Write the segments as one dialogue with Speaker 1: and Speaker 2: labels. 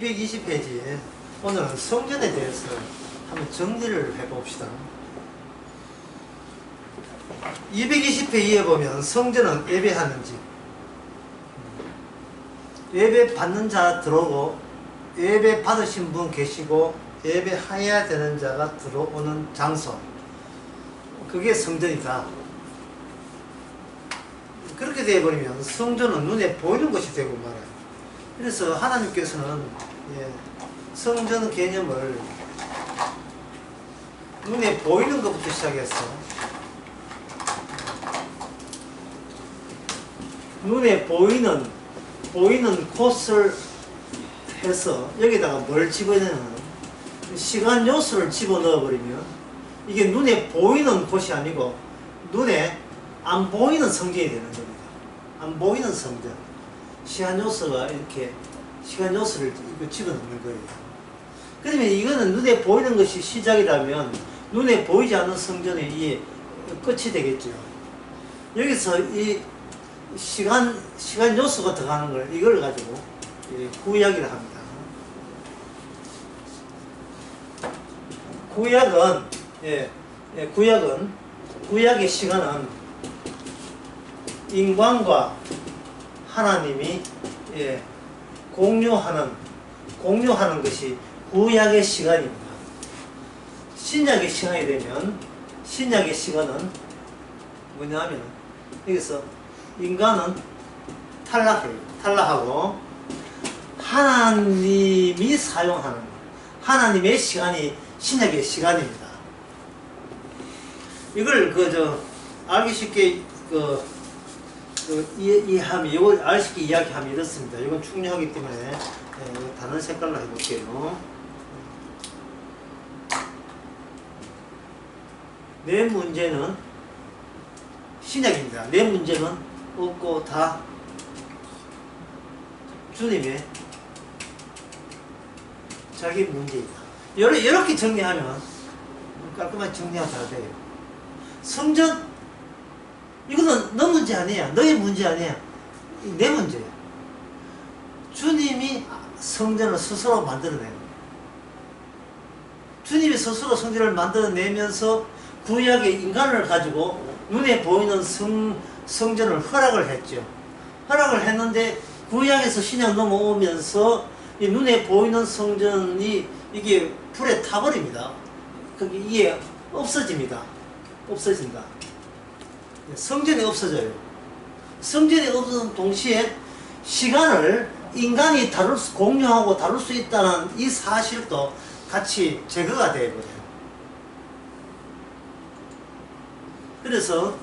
Speaker 1: 220페이지에 오늘은 성전에 대해서 한번 정리를 해봅시다. 220페이지에 보면 성전은 예배하는 집, 예배 받는 자 들어오고 예배 받으신 분 계시고 예배해야 되는 자가 들어오는 장소, 그게 성전이다. 그렇게 되어버리면 성전은 눈에 보이는 것이 되고 말아요. 그래서 하나님께서는 성전 개념을 눈에 보이는 것부터 시작해서 눈에 보이는 곳을 해서 여기다가 뭘 집어넣는 시간 요소를 집어넣어 버리면 이게 눈에 보이는 곳이 아니고 눈에 안 보이는 성전이 되는 겁니다. 안 보이는 성전. 시간 요소가 이렇게 시간 요소를 집어넣는 거예요. 그러면 이거는 눈에 보이는 것이 시작이라면 눈에 보이지 않는 성전의 이 끝이 되겠죠. 여기서 이 시간 요소가 들어가는 걸 이걸 가지고 구약이라 합니다. 구약의 시간은 인간과 하나님이 공유하는 것이 구약의 시간입니다. 신약의 시간이 되면 신약의 시간은 뭐냐면 여기서 인간은 탈락하고 하나님이 사용하는 하나님의 시간이 신약의 시간입니다. 이걸 알기 쉽게 이해하면, 이걸 알기 쉽게 이야기하면 이렇습니다. 이건 중요하기 때문에 다른 색깔로 해볼게요. 내 문제는 신약입니다. 내 문제는 없고 다 주님의 자기 문제이다. 이렇게 정리하면 깔끔하게 정리하셔야 돼요. 성전, 이거는 너 문제 아니야. 너의 문제 아니야. 내 문제야. 주님이 성전을 스스로 만들어내는, 주님이 스스로 성전을 만들어내면서 구약의 인간을 가지고 눈에 보이는 성전을 허락을 했죠. 허락을 했는데 구약에서 신약 넘어오면서 이 눈에 보이는 성전이 이게 불에 타버립니다. 이게 없어진다. 성전이 없어져요. 성전이 없어진 동시에 시간을 인간이 공유하고 다룰 수 있다는 이 사실도 같이 제거가 되어버려요. 그래서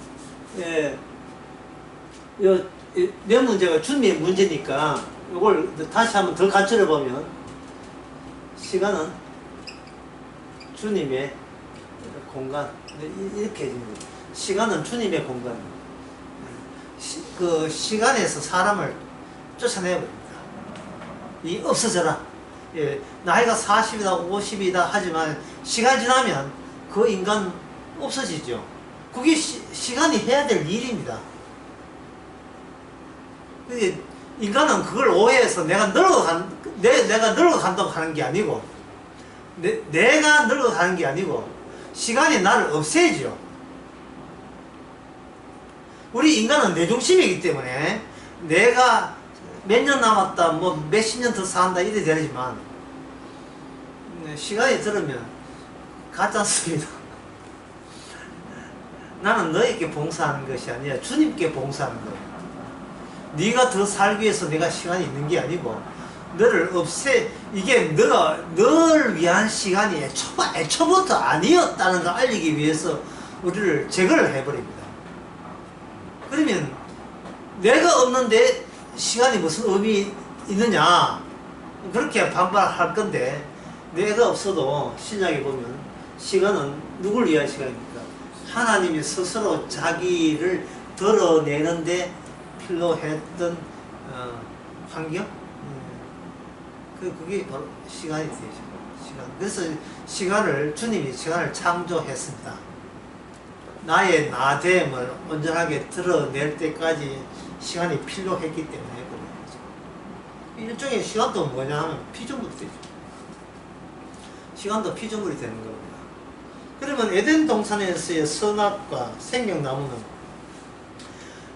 Speaker 1: 내 문제가 주님의 문제니까 이걸 다시 한번 더 간추려 보면 시간은 주님의 공간, 이렇게 해줍니다. 시간은 주님의 공간. 그 시간에서 사람을 쫓아내버립니다. 없어져라. 나이가 40이다 50이다 하지만 시간이 지나면 그 인간 없어지죠. 그게 시간이 해야 될 일입니다. 인간은 그걸 오해해서 내가 늙어간다고 하는 게 아니고 내가 늙어가는 게 아니고 시간이 나를 없애죠. 우리 인간은 내 중심이기 때문에 내가 몇 년 남았다, 몇십 년 더 산다 이래 되지만 시간이 들으면 가지 않습니다. 나는 너에게 봉사하는 것이 아니라 주님께 봉사하는 거예요. 네가 더 살기 위해서 내가 시간이 있는 게 아니고 너를 이게 너를 위한 시간이 애초부터 아니었다는 걸 알리기 위해서 우리를 제거를 해버립니다. 그러면 내가 없는데 시간이 무슨 의미 있느냐, 그렇게 반발할 건데, 내가 없어도 신약에 보면 시간은 누굴 위한 시간입니까? 하나님이 스스로 자기를 드러내는데 필요했던 환경? 그게 바로 시간이 되죠. 그래서 주님이 시간을 창조했습니다. 나의 나됨을 온전하게 드러낼 때까지 시간이 필요했기 때문에 그런 거죠. 일종의 시간도 뭐냐 하면 피조물이 되죠. 시간도 피조물이 되는 겁니다. 그러면 에덴 동산에서의 선악과 생명나무는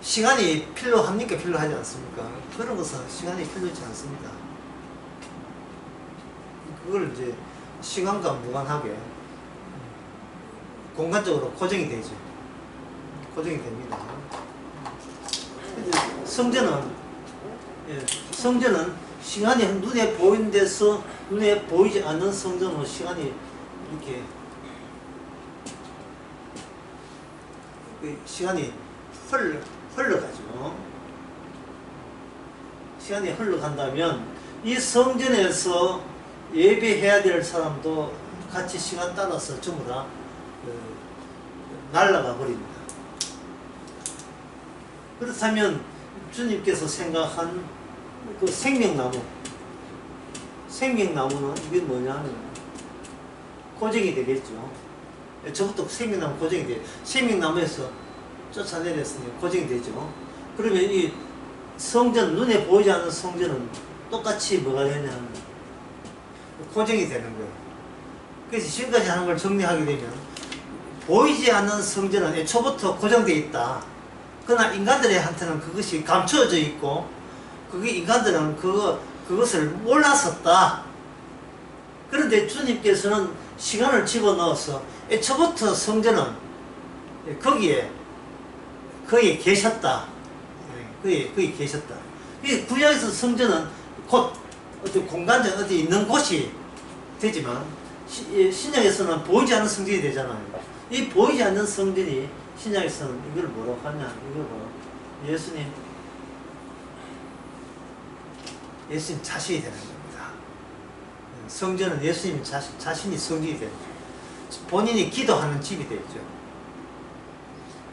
Speaker 1: 시간이 필요합니까? 필요하지 않습니까? 그런 것은 시간이 필요하지 않습니다. 그걸 이제 시간과 무관하게 공간적으로 고정이 되죠. 고정이 됩니다. 성전은 시간이 눈에 보이는 데서 눈에 보이지 않는 성전은 시간이 이렇게 시간이 흘러가죠. 시간이 흘러간다면 이 성전에서 예배해야 될 사람도 같이 시간 따라서 전부 다 날아가 버립니다. 그렇다면 주님께서 생각한 그 생명나무는 이게 뭐냐면 고정이 되겠죠. 저부터 생명나무 고정이 돼요. 생명나무에서 쫓아내렸으니 고정이 되죠. 그러면 이 성전, 눈에 보이지 않는 성전은 똑같이 뭐가 되냐면 고정이 되는 거예요. 그래서 지금까지 하는 걸 정리하게 되면 보이지 않는 성전은 애초부터 고정되어 있다. 그러나 인간들한테는 그것이 감춰져 있고 그게 인간들은 그것을 몰랐었다. 그런데 주님께서는 시간을 집어넣어서 애초부터 성전은 거기에 계셨다. 거기에 계셨다. 구약에서 성전은 곧 어떤 공간적 어디 있는 곳이 되지만 신약에서는 보이지 않는 성전이 되잖아요. 이 보이지 않는 성전이 신약에서는 이걸 뭐라고 하냐? 이걸 예수님 자신이 되는 겁니다. 성전은 예수님 자신이 성전이 되는 거예요. 본인이 기도하는 집이 되죠.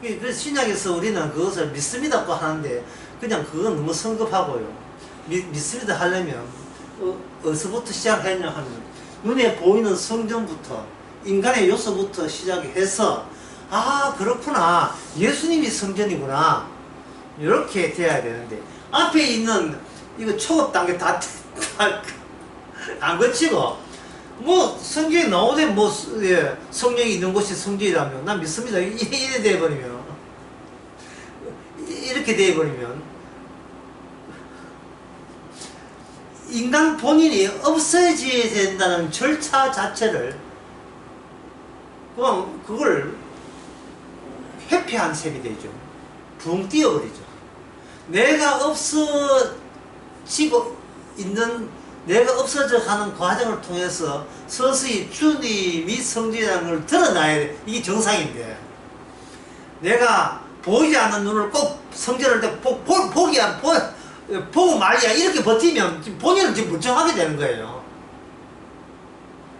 Speaker 1: 그래서 신약에서 우리는 그것을 믿습니다고 하는데 그냥 그건 너무 성급하고요. 믿습니다 하려면 어디서부터 시작했냐 하면 눈에 보이는 성전부터 인간의 요소부터 시작해서 아 그렇구나 예수님이 성전이구나 이렇게 돼야 되는데 앞에 있는 이거 초급 단계 다 안 거치고 뭐 성경에 나오되 뭐 성령이 있는 곳이 성전이라면 난 믿습니다 이래 돼버리면 이렇게 돼버리면 인간 본인이 없어져야 된다는 절차 자체를 그걸 회피한 셈이 되죠. 붕 뛰어버리죠. 내가 없어지고 있는 내가 없어져 가는 과정을 통해서 서서히 주님이 성전이라는 걸 드러나야 돼. 이게 정상인데 내가 보이지 않는 눈을 꼭 성전을 보고 말이야 이렇게 버티면 본인은 지금 멀쩡하게 되는 거예요.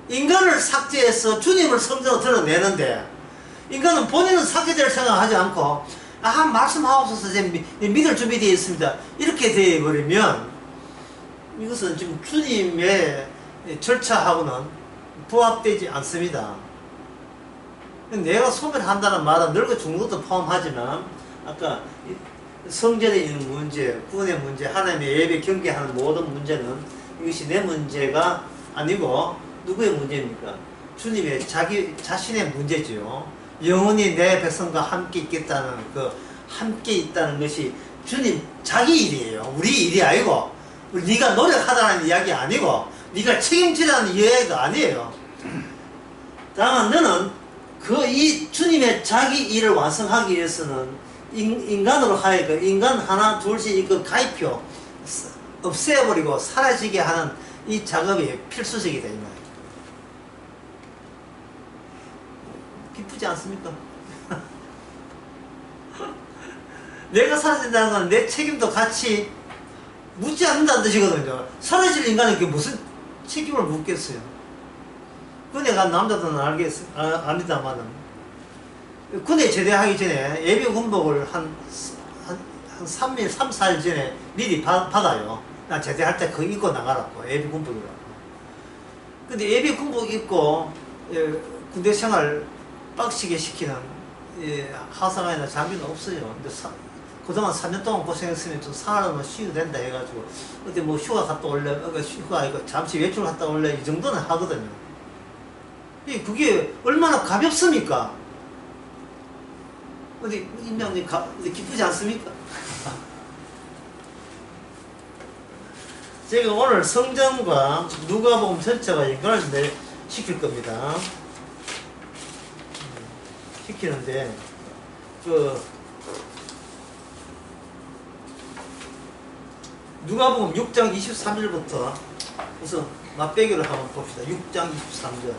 Speaker 1: 인간을 삭제해서 주님을 성전으로 드러내는데 인간은 본인은 삭제될 생각하지 않고 아 말씀하옵소서 이제 믿을 준비되어 있습니다 이렇게 되어버리면 이것은 지금 주님의 절차하고는 부합되지 않습니다. 내가 소멸한다는 말은 늙어 죽는 것도 포함하지만 아까 성전에 있는 문제, 구원의 문제, 하나님의 예배 경계하는 모든 문제는 이것이 내 문제가 아니고 누구의 문제입니까? 주님의 자신의 문제지요. 영원히 내 백성과 함께 있겠다는 함께 있다는 것이 주님 자기 일이에요. 우리 일이 아니고 네가 노력하다는 이야기 아니고 네가 책임지라는 이야기가 아니에요. 다만 너는 이 주님의 자기 일을 완성하기 위해서는 인간으로 하여금 인간 하나 둘씩 이거 가입표 없애버리고 사라지게 하는 이 작업이 필수적이다 이 말이에요. 기쁘지 않습니까? 내가 사라진다는 건 내 책임도 같이 묻지 않는다는 뜻이거든요. 사라질 인간에게 무슨 책임을 묻겠어요? 군에 간 남자들은 압니다만은 군에 제대하기 전에 예비 군복을 한 3일, 3, 4일 전에 미리 받아요. 나 제대할 때 그거 입고 나가라고. 예비 군복이라고. 근데 예비 군복 입고 군대 생활 빡시게 시키는 하사관이나 장비는 없어요. 근데 그동안 3년 동안 고생했으면 좀 살아는 쉬어도 된다 해가지고 어디 뭐 휴가 갔다 올래, 휴가 이거 잠시 외출 갔다 올래 이 정도는 하거든요. 그게 얼마나 가볍습니까? 어디 임장님 어디 기쁘지 않습니까? 제가 오늘 성전과 누가복음 전체가 연관을 시킬 겁니다. 시키는데 누가복음 6장 23절부터 우선 맛배기를 한번 봅시다. 6장 23절.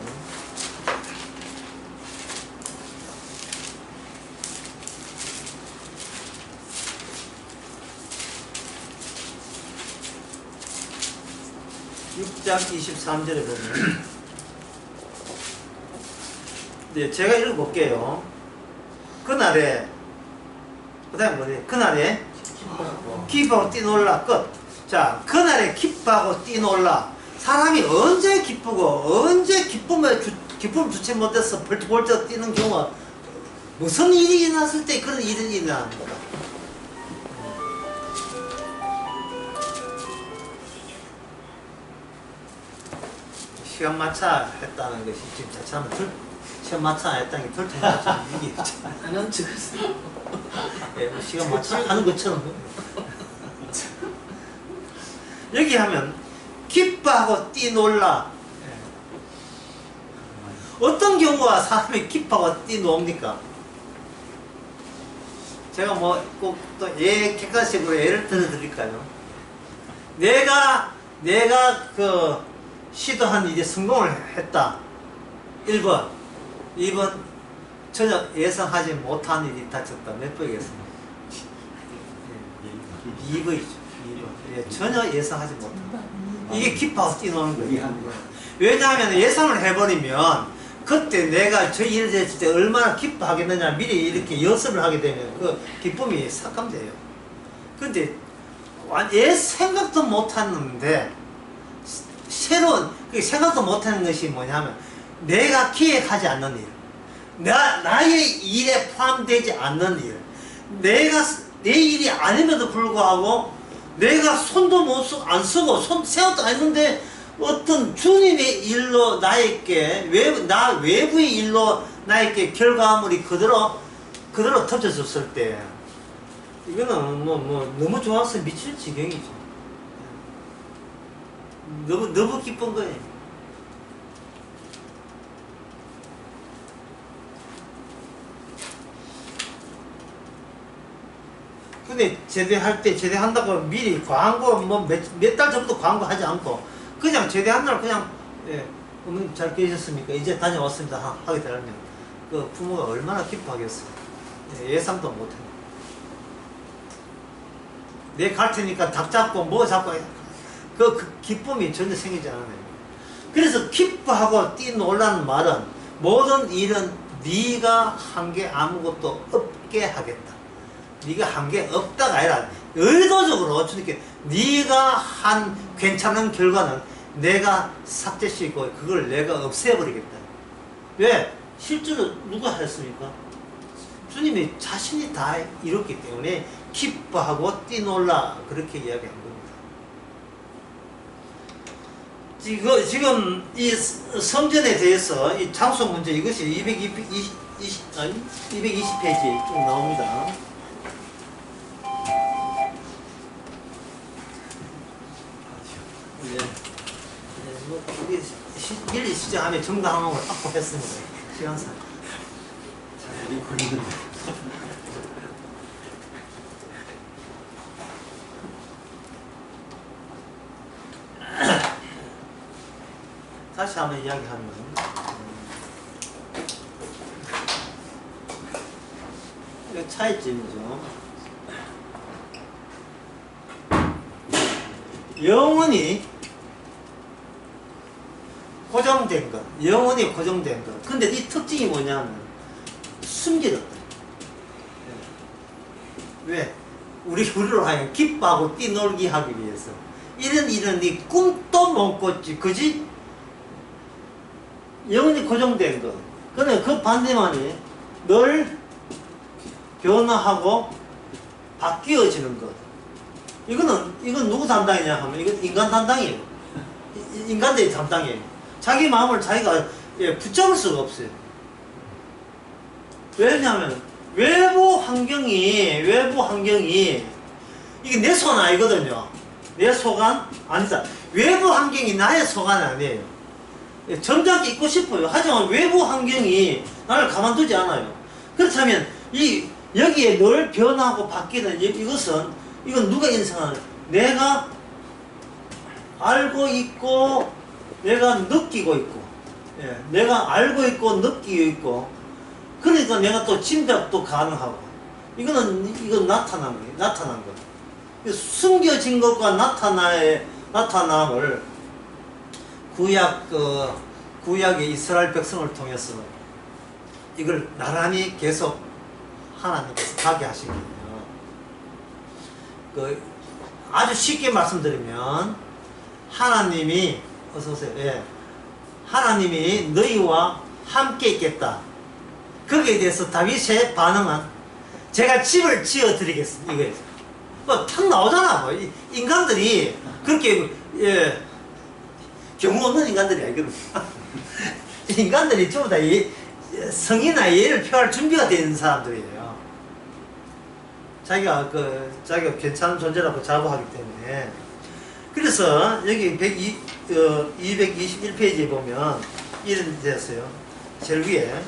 Speaker 1: (6장 23절에) 보면 네, 제가 읽어볼게요. 그날에 그 다음에 뭐래? 그날에 기뻐하고 뛰놀라. 끝. 자, 그날에 기뻐하고 뛰놀라. 사람이 언제 기쁘고 언제 기쁨을 주체 못해서 벌떡벌떡 뛰는 경우가 무슨 일이 일어났을 때 그런 일이 일어납니까? 시간 마차 했다는 것이 지금 자칫하면 시간 마차 했다는 게 덜통하죠. 이게
Speaker 2: 안한 척했어요.
Speaker 1: 예, 뭐 시간 마차 하는 것처럼 여기 하면 기뻐하고 뛰놀라. 어떤 경우가 사람이 기뻐하고 뛰노옵니까? 제가 뭐 꼭 또 객관식으로 예를 들어 드릴까요? 내가 시도한 일이 성공을 했다. 1번. 2번. 전혀 예상하지 못한 일이 닥쳤다. 몇 번이겠습니까? 2번이죠. 2번. 예, 전혀 예상하지 못한다. 이게 기뻐하고 뛰노는 거예요. 왜냐하면 예상을 해버리면 그때 내가 저 일을 했을 때 얼마나 기뻐하겠느냐 미리 이렇게 연습을 하게 되면 그 기쁨이 삭감돼요. 근데 생각도 못했는데 새로운 생각도 못하는 것이 뭐냐면 내가 기획하지 않는 일, 나의 일에 포함되지 않는 일, 내 일이 아님에도 불구하고 내가 손도 안 쓰고 생각도 안 했는데 어떤 주님의 일로 나에게 외부의 일로 나에게 결과물이 그대로 터져졌을 때 이거는 뭐 너무 좋아서 미칠 지경이죠. 너무 기쁜 거예요. 근데 제대한다고 미리 광고 몇 달 전부터 광고하지 않고 그냥 제대한 날 그냥 어머님 잘 계셨습니까? 이제 다녀왔습니다 하게 되면 그 부모가 얼마나 기뻐하겠어요. 예상도 못해. 내 갈 테니까 닭 잡고 뭐 잡고 그 기쁨이 전혀 생기지 않아요. 그래서 기뻐하고 뛰놀라는 말은 모든 일은 네가 한 게 아무것도 없게 하겠다. 네가 한 게 없다가 아니라 의도적으로 어떻게 네가 한 괜찮은 결과는 내가 삭제시키고 그걸 내가 없애버리겠다. 왜? 실제로 누가 하였습니까? 주님이 자신이 다 이뤘기 때문에 기뻐하고 뛰놀라 그렇게 이야기한 겁니다. 지금 이 성전에 대해서 이 장소 문제 이것이 220페이지에 쭉 나옵니다. 미리 시작하면 정당함을 확보했습니다. 시간상.
Speaker 2: 자리 걸리는.
Speaker 1: 다시 한번 이야기하면 이거 차이점이죠. 영원히 고정된 것, 영원히 고정된 것. 근데 이 특징이 뭐냐면 숨겨졌다. 왜? 우리로 하여금 기뻐하고 뛰놀기 하기 위해서 이런 네 꿈도 못 꿨지, 그지? 영원히 고정된 것. 그래 그 반대만이 늘 변화하고 바뀌어지는 것. 이건 누구 담당이냐 하면 이건 인간 담당이에요. 인간들이 담당이에요. 자기 마음을 자기가 붙잡을 수가 없어요. 왜냐하면 외부 환경이 이게 내 손 아니거든요. 내 속안 아니다. 외부 환경이 나의 속안이 아니에요. 점잖게 있고 싶어요. 하지만 외부 환경이 나를 가만두지 않아요. 그렇다면 여기에 늘 변하고 바뀌는 이건 누가 인상하는? 내가 알고 있고 내가 느끼고 있고, 내가 알고 있고 느끼고 있고, 그러니까 내가 또 짐작도 가능하고, 이건 나타난 거예요. 숨겨진 것과 나타남을 구약의 이스라엘 백성을 통해서 이걸 나란히 계속 하나님께서 가게 하신 거예요. 아주 쉽게 말씀드리면 하나님이 어서오세요. 하나님이 너희와 함께 있겠다. 거기에 대해서 다윗의 반응은 제가 집을 지어 드리겠습니다. 이거예요. 탁 나오잖아. 인간들이 그렇게 경우 없는 인간들이 아니거든. 인간들이 전부 다 성의나 예를 표할 준비가 되어 있는 사람들이에요. 자기가 괜찮은 존재라고 자부하기 때문에. 그래서 여기 221페이지에 보면 이런 데였어요. 제일 위에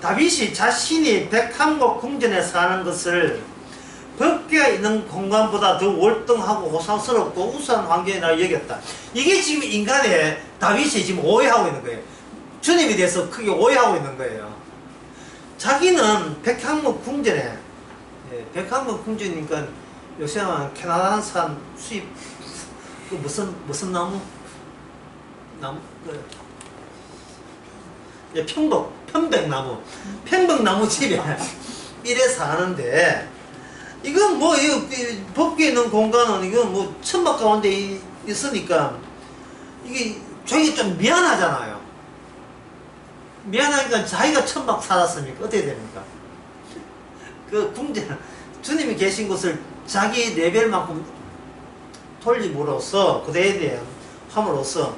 Speaker 1: 다윗이 자신이 백함곡 궁전에 사는 것을 법궤가 있는 공간보다 더 월등하고 호상스럽고 우수한 환경이라고 여겼다. 이게 지금 인간의 다윗이 지금 오해하고 있는 거예요. 주님에 대해서 크게 오해하고 있는 거예요. 자기는 백향목 궁전에, 백향목 궁전이니까 요새는 캐나다산 수입, 무슨 나무? 편백나무 집에 이래 사는데, 이건 법궤 있는 공간은 이건 천막 가운데 있으니까 이게 저기 좀 미안하잖아요. 미안하니까 자기가 천막 살았으니까 어떻게 됩니까? 그 궁전, 주님이 계신 곳을 자기 레벨만큼 돌림으로써 그대에 대한 함으로써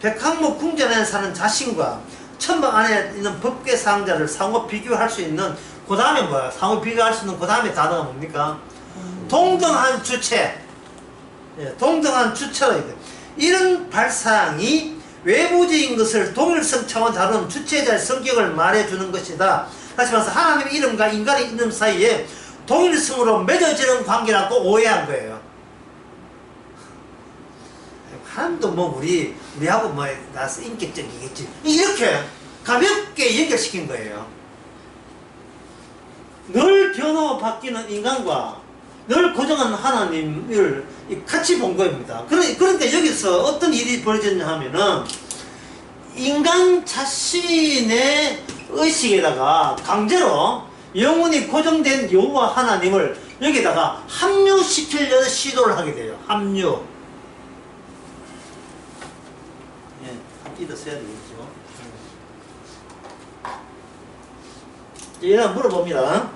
Speaker 1: 백항목 궁전에 사는 자신과 천막 안에 있는 법궤 상자를 상호 비교할 수 있는 그 다음에 뭐야? 상호 비교할 수 있는 그 다음에 단어가 뭡니까? 동등한 주체. 동등한 주체로 있다. 이런 발상이 외부적인 것을 동일성 차원 다루는 주체자의 성격을 말해주는 것이다. 다시 말해서 하나님의 이름과 인간의 이름 사이에 동일성으로 맺어지는 관계라고 오해한 거예요. 하나님도 우리하고 나서 인격적이겠지. 이렇게 가볍게 연결시킨 거예요. 늘 변화와 바뀌는 인간과 늘 고정한 하나님을 같이 본 겁니다. 그런데 여기서 어떤 일이 벌어졌냐 하면은 인간 자신의 의식에다가 강제로 영원히 고정된 여호와 하나님을 여기다가 합류시키려는 시도를 하게 돼요. 합류. 이도 써야 되겠죠. 얘는 물어봅니다.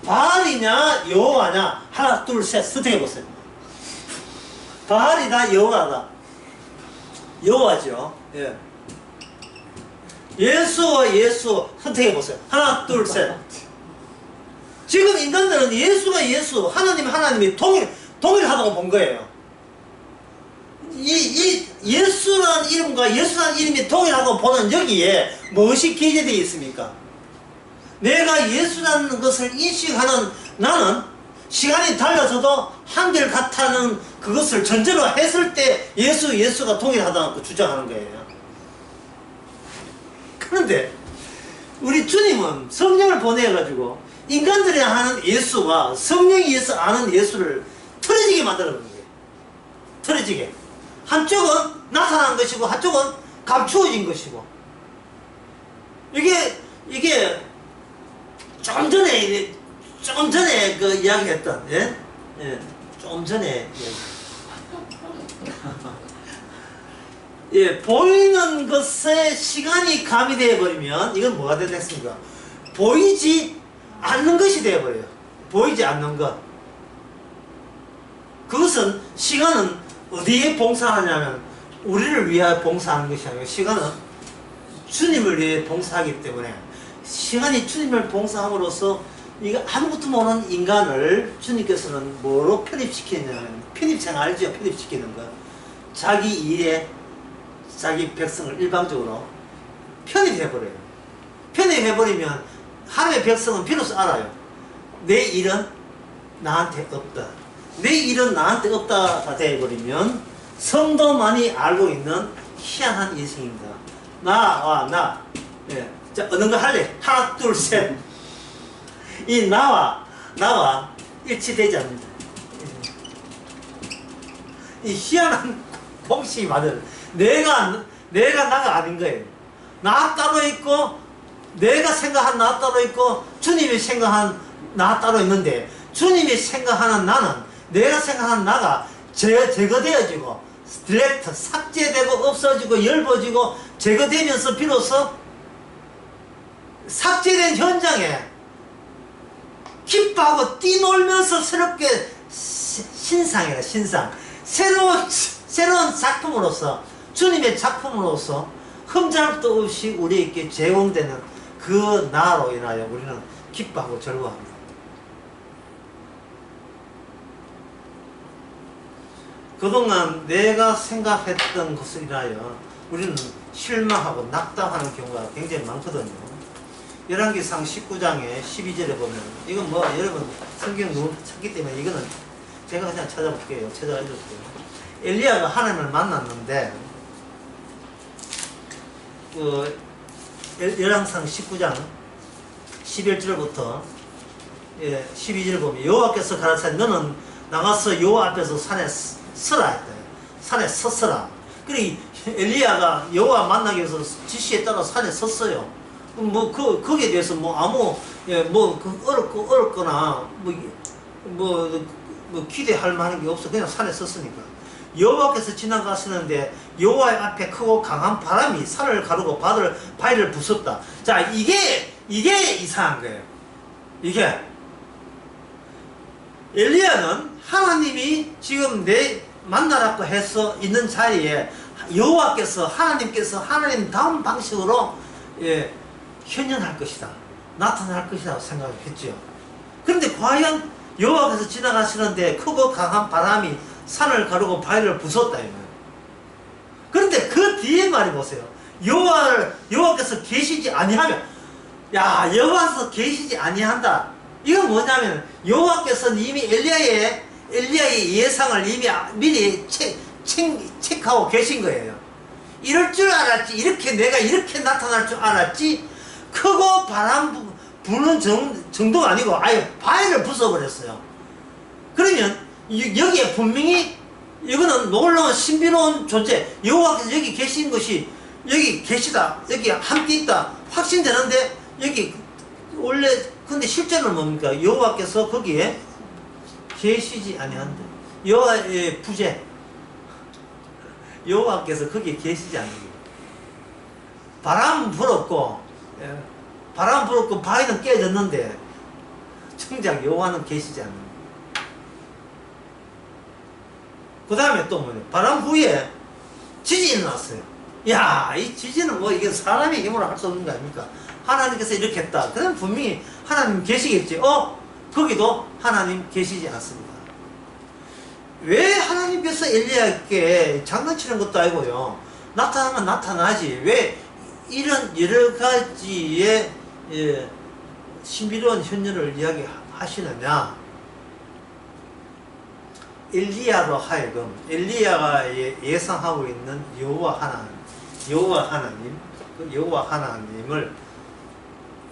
Speaker 1: 바알이냐 여호와냐? 하나 둘 셋 선택해보세요. 바알이다 여호와다? 여호와죠. 예수와 예수 선택해보세요. 하나 둘 셋. 지금 인간들은 예수가 예수, 하나님이 동일하다고 본 거예요. 이 예수라는 이름과 예수라는 이름이 동일하다고 보는 여기에 무엇이 기재되어 있습니까? 내가 예수라는 것을 인식하는 나는 시간이 달라져도 한결같다는 그것을 전제로 했을 때 예수가 동일하다고 주장하는 거예요. 그런데 우리 주님은 성령을 보내가지고 인간들이 아는 예수와 성령이 아는 예수를 틀어지게 만들어버린 거예요. 틀어지게. 한쪽은 나타난 것이고 한쪽은 감추어진 것이고. 이게 좀 전에 그 이야기했던, 좀 전에 보이는 것에 시간이 가미되어 버리면 이건 뭐가 되겠습니까? 보이지 않는 것이 되어버려요. 보이지 않는 것. 그것은 시간은 어디에 봉사하냐면 우리를 위하여 봉사하는 것이 아니고 시간은 주님을 위해 봉사하기 때문에 시간이 주님을 봉사함으로써 이거 아무것도 모르는 인간을 주님께서는 뭐로 편입시키냐면 편입생 알죠? 편입시키는 것. 자기 일에 자기 백성을 일방적으로 편입해버려요. 편입해버리면 하나님의 백성은 비로소 알아요. 내 일은 나한테 없다. 내 일은 나한테 없다가 되어버리면 성도만이 알고 있는 희한한 인생입니다. 나와 나. 예. 자, 어느 거 할래? 하나, 둘, 셋. 이 나와 일치되지 않는다. 이 희한한 공식이 맞아요. 내가 나가 아닌 거예요. 나 따로 있고, 내가 생각한 나 따로 있고, 주님이 생각한 나 따로 있는데, 주님이 생각하는 나는, 내가 생각하는 나가 제거되어지고, 딜렉트, 삭제되고, 없어지고, 엷어지고, 제거되면서 비로소 삭제된 현장에 기뻐하고 뛰놀면서 새롭게 신상이라 신상. 새로운 작품으로서, 주님의 작품으로서 흠잡도 없이 우리에게 제공되는 그 나로 인하여 우리는 기뻐하고 즐거워합니다. 그동안 내가 생각했던 것을 인하여 우리는 실망하고 낙담하는 경우가 굉장히 많거든요. 열왕기상 19장의 12절에 보면, 이건 뭐 여러분 성경 너무 찾기 때문에 이거는 제가 그냥 찾아볼게요. 찾아가지고. 엘리야가 하나님을 만났는데, 열왕상 19장 11절부터 12절 보면, 여호와께서 가라사대 너는 나가서 여호와 앞에서 산에 서라 했다. 산에 섰어라. 그리고 엘리야가 여호와 만나기 위해서 지시에 따라 산에 섰어요. 뭐 거기에 대해서 뭐 아무 어렵거나 뭐 기대할 만한 게 없어. 그냥 산에 섰으니까. 여호와께서 지나가시는데 여호와의 앞에 크고 강한 바람이 산을 가르고 바위를 부쉈다. 자, 이게 이상한 거예요. 이게 엘리야는 하나님이 지금 내 만나라고 해서 있는 자리에 여호와께서 하나님 다음 방식으로 현현할 것이다, 나타날 것이다 생각했죠. 그런데 과연 여호와께서 지나가시는데 크고 강한 바람이 산을 가르고 바위를 부쉈다 이거예요. 그런데 그 뒤에 말이 보세요. 여호와께서 계시지 아니하면, 여호와께서 계시지 아니한다. 이건 뭐냐면 여호와께서는 이미 엘리야의 예상을 이미 미리 체크하고 계신 거예요. 이럴 줄 알았지, 내가 이렇게 나타날 줄 알았지. 크고 바람 부는 정도가 아니고 아예 바위를 부숴버렸어요. 그러면 여기에 분명히 이거는 놀라운 신비로운 존재, 여호와께서 여기 계신 것이, 여기 계시다, 여기 함께 있다 확신되는데, 여기 원래 근데 실제는 뭡니까? 여호와께서 거기에 계시지 아니한다. 여호와의 부재, 여호와께서 거기에 계시지 않는 거예요. 바람 불었고 바위는 깨졌는데 정작 여호와는 계시지 않는 거예요. 그 다음에 또 뭐냐, 바람 후에 지진이 났어요. 이 지진은 뭐 이게 사람의 힘으로 할 수 없는 거 아닙니까? 하나님께서 이렇게 했다. 그럼 분명히 하나님 계시겠지. 거기도 하나님 계시지 않습니다. 왜 하나님께서 엘리야에게 장난치는 것도 아니고요, 나타나면 나타나지 왜 이런 여러 가지의 신비로운 현현을 이야기하시느냐. 엘리야로 하여금, 엘리야가 예상하고 있는 여호와 하나님을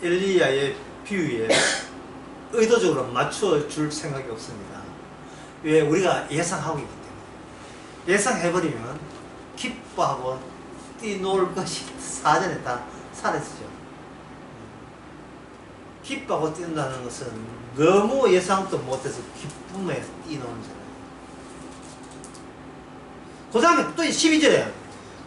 Speaker 1: 엘리야의 비유에 의도적으로 맞춰줄 생각이 없습니다. 왜? 우리가 예상하고 있기 때문에. 예상해버리면 기뻐하고 뛰놀 것이 사전에 다 사라지죠. 기뻐하고 뛴다는 것은 너무 예상도 못해서 기쁨에 뛰노는 거잖아요. 그 다음에 또 12절에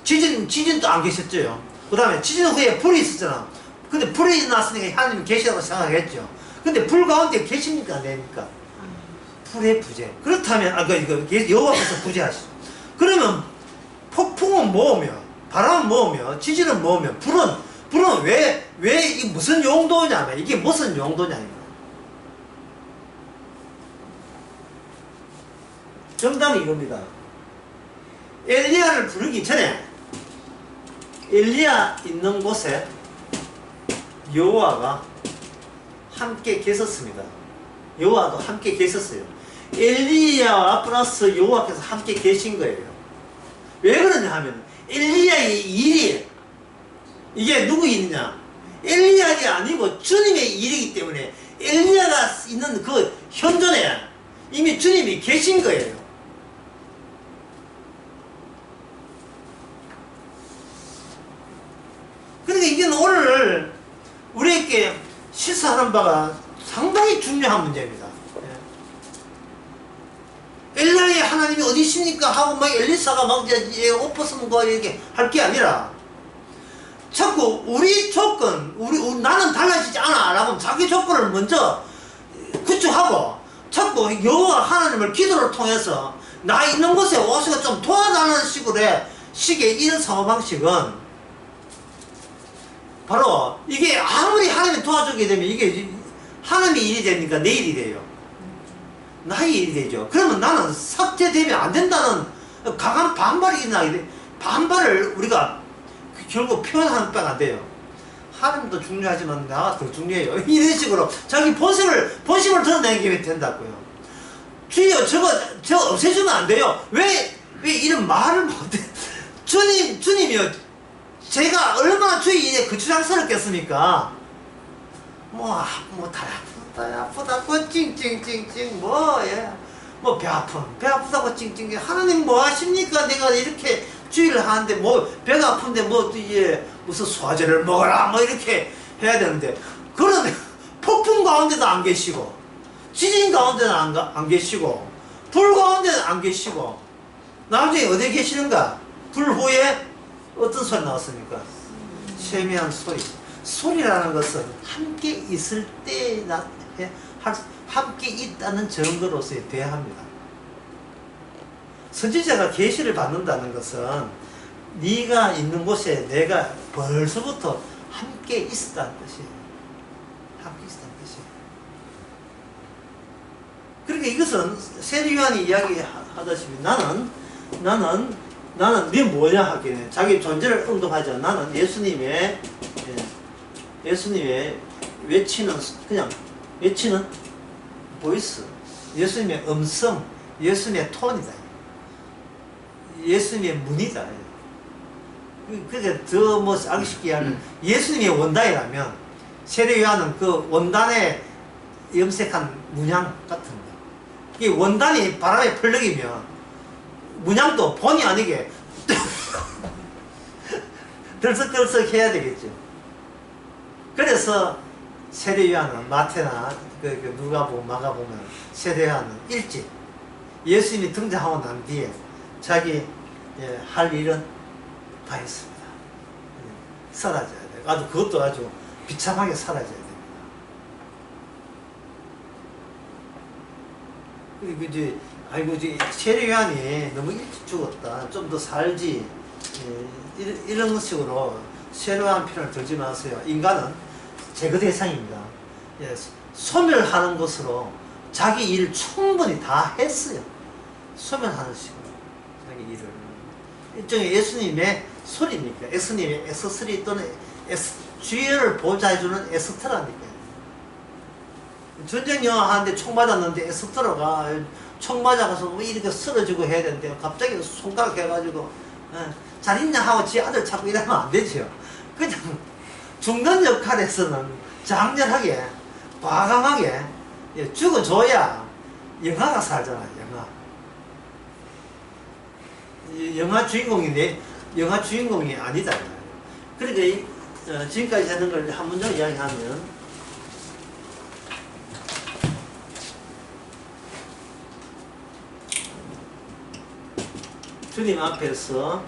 Speaker 1: 지진도 안 계셨죠. 그 다음에 지진 후에 불이 있었잖아. 근데 불이 났으니까 하나님이 계시다고 생각했죠. 근데 불 가운데 계십니까 안 됩니까? 불의 부재. 그렇다면 여호와께서 부재하시죠. 그러면 폭풍은 뭐며 바람은 뭐며 지진은 뭐며 불은 왜 이 무슨 용도냐면 이게 무슨 용도냐 이거. 정답이 이겁니다. 엘리야를 부르기 전에 엘리야 있는 곳에 여호와가 함께 계셨습니다. 여호와도 함께 계셨어요. 엘리야와 플러스 여호와께서 함께 계신 거예요. 왜 그러냐 하면 엘리야의 일이 이게 누구 일이냐? 엘리야가 아니고 주님의 일이기 때문에 엘리야가 있는 그 현존에 이미 주님이 계신 거예요. 그러니까 이게 오늘 우리에게 시사하는 바가 상당히 중요한 문제입니다. 엘리야의 하나님이 어디 있습니까? 하고 막 엘리사가 막 옷 벗으면 이렇게 할 게 아니라 자꾸 우리 조건, 나는 달라지지 않아 라고 자기 조건을 먼저 구축하고 자꾸 여호와 하나님을 기도를 통해서 나 있는 곳에 오셔서 좀 도와달라는 식의 이런 사고방식은 바로 이게 아무리 하나님이 도와주게 되면 이게 하나님의 일이 됩니까? 내 일이 돼요. 나의 일이 되죠. 그러면 나는 삭제되면 안 된다는 강한 반발이 나게 돼. 반발을 우리가 결국 표현하는 바가 안 돼요. 하나님도 중요하지만 나가 더 중요해요. 이런 식으로 자기 본심을 드러내게 된다고요. 주여 저거 없애주면 안 돼요. 왜 이런 말을 못해? 주님이요. 제가 얼마나 주의 일에 거추장스럽겠습니까? 다리 아프다고 찡찡찡찡 배 아프다고 찡찡찡 하나님 뭐 하십니까? 내가 이렇게 주의를 하는데 배가 아픈데 무슨 소화제를 먹어라 이렇게 해야 되는데 그런 폭풍 가운데도 안 계시고 지진 가운데도 안 계시고 불 가운데도 안 계시고 나중에 어디에 계시는가? 불 후에 어떤 소리 나왔습니까? 세미한 소리. 소리라는 것은 함께 있을 때 함께 있다는 증거로서 대합니다. 선지자가 계시를 받는다는 것은 네가 있는 곳에 내가 벌써부터 함께 있었다는 뜻이에요. 함께 있었다는 뜻이에요. 그러니까 이것은 세례요한이 이야기하다시피 나는 네 뭐냐 하기는 자기 존재를 응동하죠. 나는 예수님의 외치는 보이스, 예수님의 음성, 예수님의 톤이다. 예수님의 문이다. 그러니까 더 알기 쉽게 하면 예수님의 원단이라면 세례요한은 그 원단에 염색한 문양 같은 거. 이 원단이 바람에 펄럭이면 문양도 본의 아니게 들썩들썩 해야 되겠죠. 그래서 세례요한은 마태나 누가복음, 마가복음 세례요한은 일찍 예수님이 등장하고 난 뒤에 자기 할 일은 다 했습니다. 사라져야 돼요. 그것도 아주 비참하게 사라져야 됩니다. 그리고 이제 세례요한이 너무 일찍 죽었다. 좀 더 살지. 이런 식으로 세례요한 편을 들지 마세요. 인간은 제거 대상입니다. 소멸하는 것으로 자기 일을 충분히 다 했어요. 소멸하는 식으로 자기 일을. 일종의 예수님의 소리니까. 예수님의 S3 또는 주의를 보좌해주는 에스트라니까요. 전쟁 영화 하는데 총 맞았는데 에스트라가 총 맞아가서 이렇게 쓰러지고 해야 되는데 갑자기 손가락 해가지고 잘 있냐 하고 지 아들 찾고 이러면 안 되죠. 그냥 죽는 역할에서는 장렬하게 과감하게 죽어줘야 영화가 살잖아. 영화 주인공이 아니다. 그러니까 지금까지 하는 걸 한 문장 이야기하면 주님 앞에서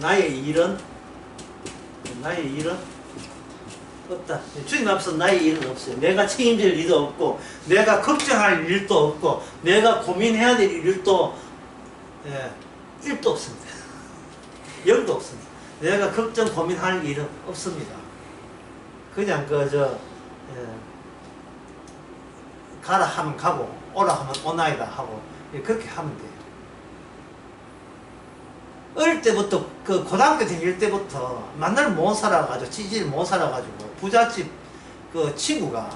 Speaker 1: 나의 일은 나의 일은 없다. 주님 앞에서 나의 일은 없어요. 내가 책임질 일도 없고, 내가 걱정할 일도 없고, 내가 고민해야 될 일도, 일도 없습니다. 영도 없습니다. 내가 걱정, 고민할 일은 없습니다. 그냥 가라 하면 가고, 오라 하면 오나이다 하고, 그렇게 하면 돼요. 어릴 때부터, 고등학교 다닐 때부터 만날 못 살아가지고, 찌질 못 살아가지고, 부잣집 친구가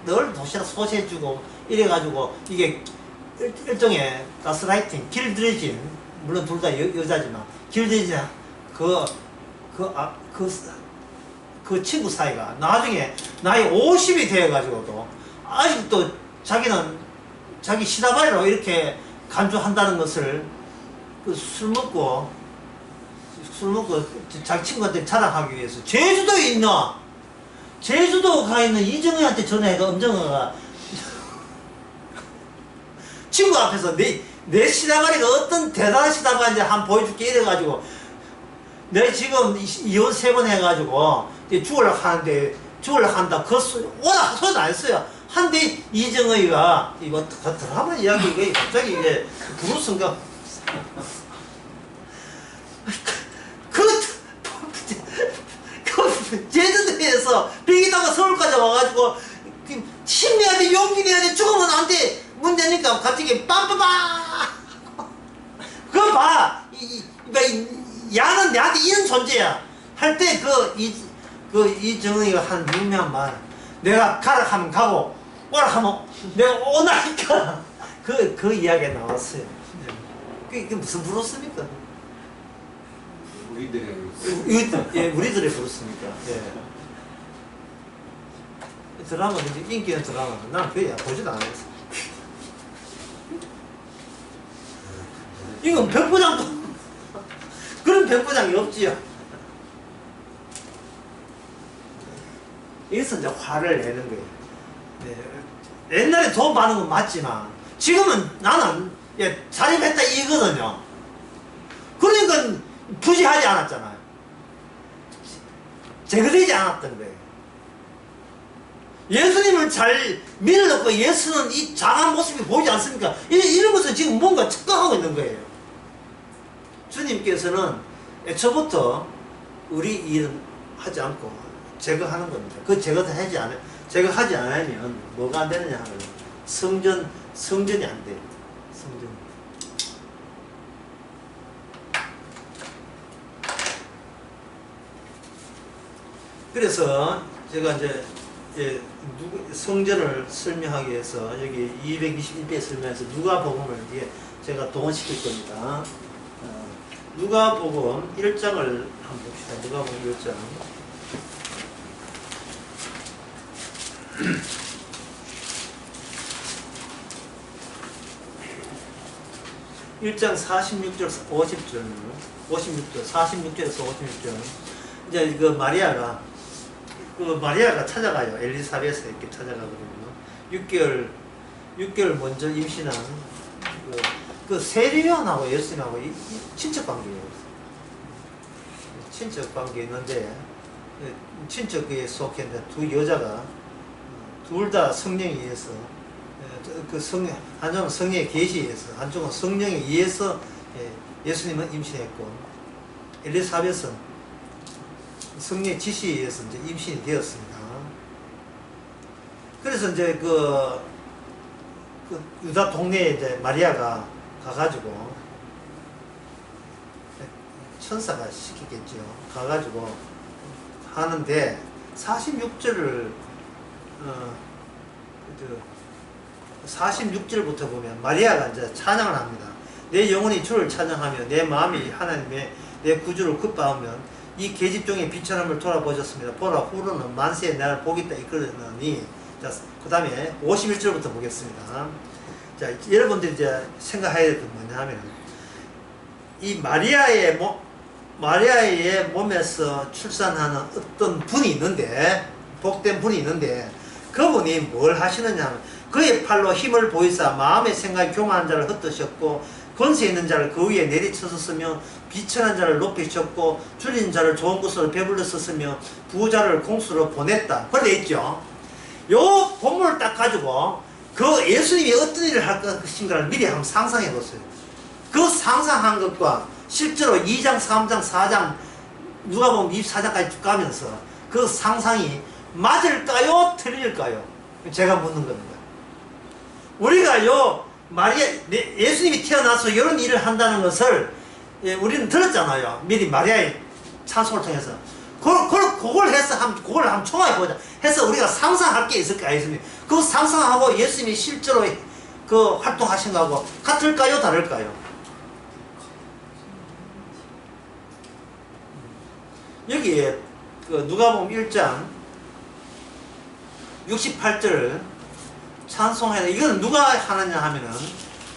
Speaker 1: 늘 도시락 소시해주고, 이래가지고, 이게 일종의 가스라이팅, 길들여진, 물론 둘 다 여자지만, 길들여진, 그 친구 사이가 나중에 나이 50이 되어가지고도, 아직도 자기는 자기 시다바리로 이렇게 간주한다는 것을 술 먹고 자기 친구한테 자랑하기 위해서 제주도에 있나? 제주도 가 있는 이정희한테 전화해가 엄정아가 친구 앞에서 내 시다바리가 어떤 대단한 시다바리인지 한번 보여줄게 이래가지고 내 지금 이혼 3번 해가지고 죽으려고 하는데 죽으려고 한다 그 오라 소리도 안 했어요. 한데 이정의가 이거 드라마 이야기 이게 갑자기 이게 부르스인가 제주도에서 비행기 타고 서울까지 와가지고 힘내야 돼 용기 내야 돼 죽으면 안 돼 문제니까 갑자기 빰빠빠 그거 봐 야는 내한테 이런 존재야 할 때 이정의가 한 유명한 말 내가 가라 하면 가고 오라 하면 내가 오나니까 그 이야기가 나왔어요. 그게 무슨 부르스입니까?
Speaker 2: 우리들의
Speaker 1: 예, 우리들의 부르스니까. 예. 드라마 근데 인기 있는 드라마 난 그야 보지도 안 했어. 이건 백부장도 그런 백부장이 없지요. 여기서 이제 화를 내는 거예요. 네. 옛날에 돈 많은 건 맞지만 지금은 나는 자립했다 이거거든요. 그러니까 부지하지 않았잖아요. 제거되지 않았던 거예요. 예수님을 잘 믿어놓고 예수는 이 장한 모습이 보이지 않습니까? 이런 것은 지금 뭔가 착각하고 있는 거예요. 주님께서는 애초부터 우리 일은 하지 않고 제거하는 겁니다. 그 제거하지 않으면 뭐가 안 되느냐 하면 성전이 안 돼요. 성전. 그래서 제가 이제 성전을 설명하기 위해서 여기 221페이지 설명해서 누가복음을 이제 제가 동원시킬 겁니다. 누가복음 1장을 한번 봅시다. 누가복음 1장. (1장) 46절 50절 56절 46절에서 56절 이제 마리아가 찾아가요. 엘리사벳에 이렇게 찾아가거든요. 6개월 먼저 임신한 세리온하고 예수님하고 친척 관계예요. 친척 관계 있는데 친척에 속했는데 두 여자가 둘 다 성령에 의해서 한쪽은 성령의 계시에 의해서 한쪽은 성령에 의해서 예수님은 임신했고 엘리사벳은 성령의 지시에 의해서 이제 임신이 되었습니다. 그래서 이제 유다 동네에 이제 마리아가 가가지고 천사가 시키겠죠. 가가지고 하는데 46절을 46절부터 보면 마리아가 이제 찬양을 합니다. 내 영혼이 주를 찬양하며 내 마음이 하나님의 내 구주를 기뻐하면 이 계집종의 비천함을 돌아보셨습니다. 보라 후로는 만세에 나를 보겠다 이끌으니 자, 그 다음에 51절부터 보겠습니다. 자, 여러분들이 이제 생각해야 될 건 뭐냐 하면 이 마리아의 몸에서 출산하는 어떤 분이 있는데 복된 분이 있는데 그분이 뭘 하시느냐 하면 그의 팔로 힘을 보이사 마음의 생각이 교만한 자를 흩으셨고 권세 있는 자를 그 위에 내리쳤었으며 비천한 자를 높이셨고 줄인 자를 좋은 곳으로 배불렀었으며 부자를 공수로 보냈다. 그래 있죠. 요 본문을 딱 가지고 그 예수님이 어떤 일을 할 것인가를 미리 한번 상상해 보세요. 그 상상한 것과 실제로 2장, 3장, 4장 누가 보면 24장까지 쭉 가면서 그 상상이 맞을까요? 틀릴까요? 제가 묻는 겁니다. 우리가 요 마리아, 예수님이 태어나서 이런 일을 한다는 것을 우리는 들었잖아요. 미리 마리아의 찬송을 통해서. 그걸 해서 그걸 한번 총합해 보자. 해서 우리가 상상할 게 있을까, 예수님. 그 상상하고 예수님이 실제로 그 활동하신 거하고 같을까요? 다를까요? 여기에 그 누가복음 1장 68절 찬송해야 돼. 이거는 누가 하느냐 하면은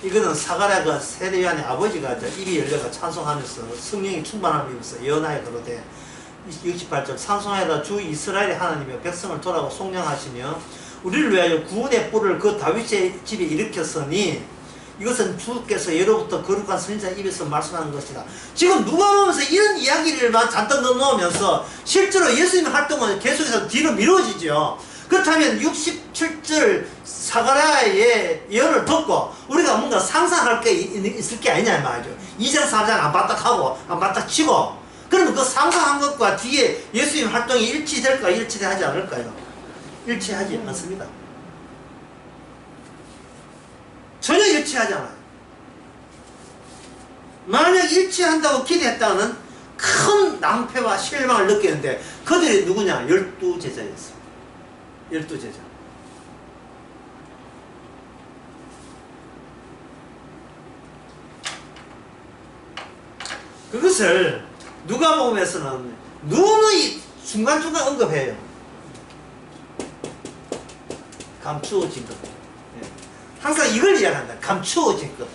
Speaker 1: 이거는 사가랴가 세례요한의 아버지가 입이 열려가 찬송하면서 성령이 충만함을 입어서 예언하여 그러되 68절 찬송하여라 주 이스라엘의 하나님이여 백성을 돌아고 속량하시며 우리를 위하여 구원의 뿔을 그 다윗의 집에 일으켰으니 이것은 주께서 예로부터 거룩한 선지자 입에서 말씀하는 것이다. 지금 누가 보면서 이런 이야기를만 잔뜩 넣어놓으면서 실제로 예수님의 활동은 계속해서 뒤로 미뤄지죠. 그렇다면 67절 사가랴의 예언을 듣고 우리가 뭔가 상상할 게 있을 게 아니냐 말이죠. 2장 3장 안 바닥하고 안 바닥치고 그러면 그 상상한 것과 뒤에 예수님 활동이 일치될까 일치하지 않을까요? 일치하지 않습니다. 전혀 일치하지 않아요. 만약 일치한다고 기대했다는 큰 낭패와 실망을 느끼는데 그들이 누구냐? 12제자였어요. 12제자. 그것을 누가복음에서는 누누이 중간중간 언급해요. 감추어진 것. 항상 이걸 이야기한다. 감추어진 것.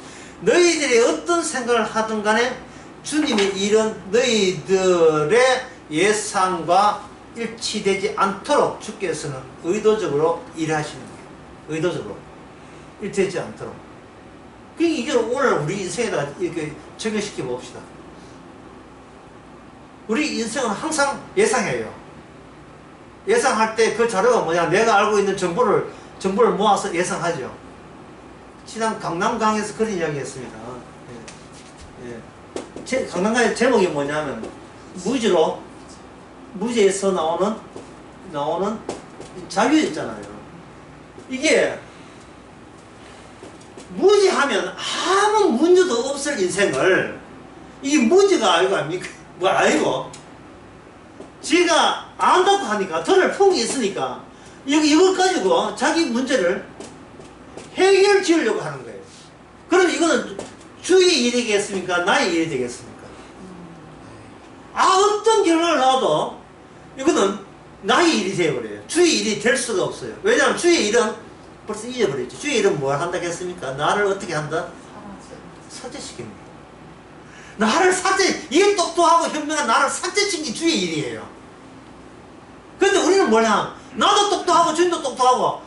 Speaker 1: 너희들이 어떤 생각을 하든 간에 주님의 일은 너희들의 예상과 일치되지 않도록 주께서는 의도적으로 일하시는 거예요. 의도적으로. 일치되지 않도록. 이게 오늘 우리 인생에다 이렇게 적용시켜 봅시다. 우리 인생은 항상 예상해요. 예상할 때 그 자료가 뭐냐? 내가 알고 있는 정보를 모아서 예상하죠. 지난 강남강에서 그런 이야기 했습니다. 강남강의 제목이 뭐냐면 무지에서 나오는 자유였잖아요. 이게 무지하면 아무 문제도 없을 인생을 이게 무지가 아니고 아닙니까? 뭐 아니고 지가 안다고 하니까 덜을 푼 게 있으니까 이걸 가지고 자기 문제를 해결 지으려고 하는 거예요. 그럼 이거는 주의 일이 되겠습니까? 나의 일이 되겠습니까? 어떤 결과를 나와도 이거는 나의 일이 되어버려요. 주의 일이 될 수가 없어요. 왜냐하면 주의 일은 벌써 잊어버렸죠. 주의 일은 뭘 한다고 했습니까? 나를 어떻게 한다? 삭제시킵니다. 나를 이게 똑똑하고 현명한 나를 삭제시킨 게 주의 일이에요. 근데 우리는 뭐냐? 나도 똑똑하고 주님도 똑똑하고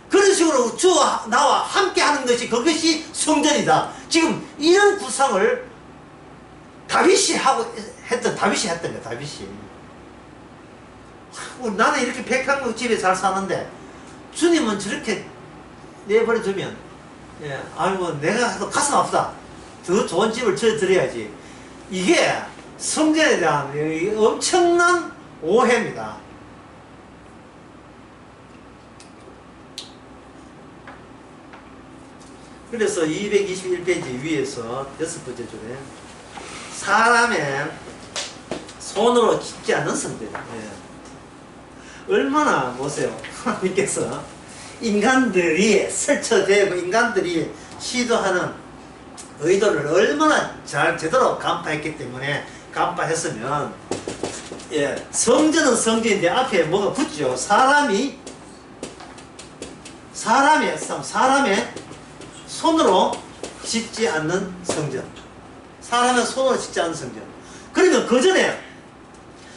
Speaker 1: 그런 식으로 주와 나와 함께 하는 것이 그것이 성전이다. 지금 이런 구상을 다윗이 했던 거야. 다윗이. 나는 이렇게 백향국 집에 잘 사는데 주님은 저렇게 내버려 두면 아이고 내가 가슴 아프다. 더 좋은 집을 지어드려야지. 이게 성전에 대한 엄청난 오해입니다. 그래서 221페이지 위에서 6번째 줄에 사람의 손으로 짓지 않는 성전. 얼마나 보세요. 하나님께서 인간들이 설쳐되고 인간들이 시도하는 의도를 얼마나 잘 제대로 간파했기 때문에 간파했으면 성전은 성전인데 앞에 뭐가 붙죠. 사람의 손으로 짓지 않는 성전. 사람의 손으로 짓지 않는 성전. 그러면 그 전에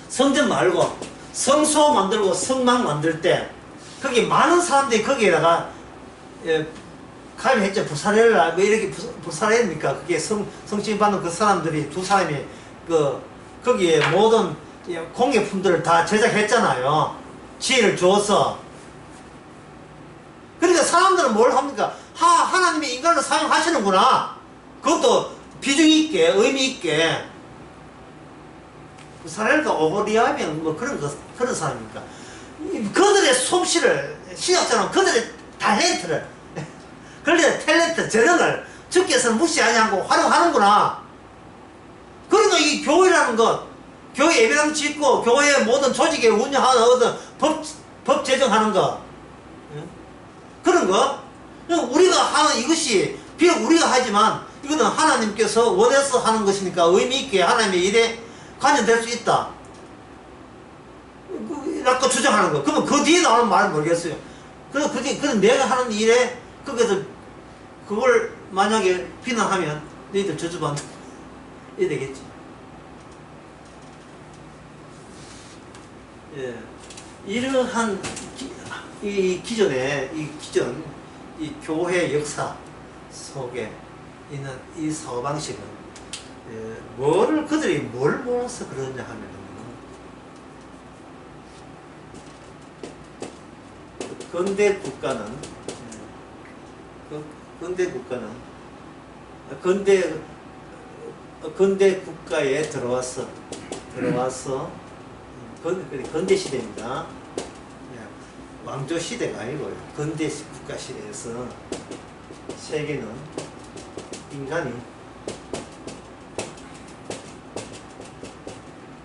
Speaker 1: 성전 말고 성소 만들고 성막 만들 때 거기 많은 사람들이 거기에다가 가입했죠. 부사렐라 뭐 이렇게 부사렐입니까? 그게 성취 받는 그 사람들이 두 사람이 거기에 모든 공예품들을 다 제작했잖아요. 지혜를 줘서. 그러니까 사람들은 뭘 합니까? 하나님이 인간을 사용하시는구나. 그것도 비중 있게 의미 있게. 부사렐가 오고리아면 뭐 그런 사람입니까? 그들의 솜씨를 신학자는 그들의 탤런트를 그들의 탤런트 재능을 주께서는 무시하지 않고 활용하는구나. 그러니까 이 교회라는 것, 교회 예배당 짓고 교회의 모든 조직에 운영하는 어떤 법 제정하는 것, 그런 거 우리가 하는 이것이 비록 우리가 하지만 이거는 하나님께서 원해서 하는 것이니까 의미 있게 하나님의 일에 관여될 수 있다. 라고 주장하는 거. 그러면 그 뒤에 나오는 말은 모르겠어요. 그럼 내가 하는 일에 거기서 그걸 만약에 비난하면 너희들 저주받는다. 이래 되겠지. 예. 이러한 이 교회 역사 속에 있는 이 사고방식은 그들이 뭘 몰라서 그러냐 하면 근대 국가에 들어와서 근대 시대입니다. 왕조 시대가 아니고요. 근대 국가 시대에서 세계는 인간이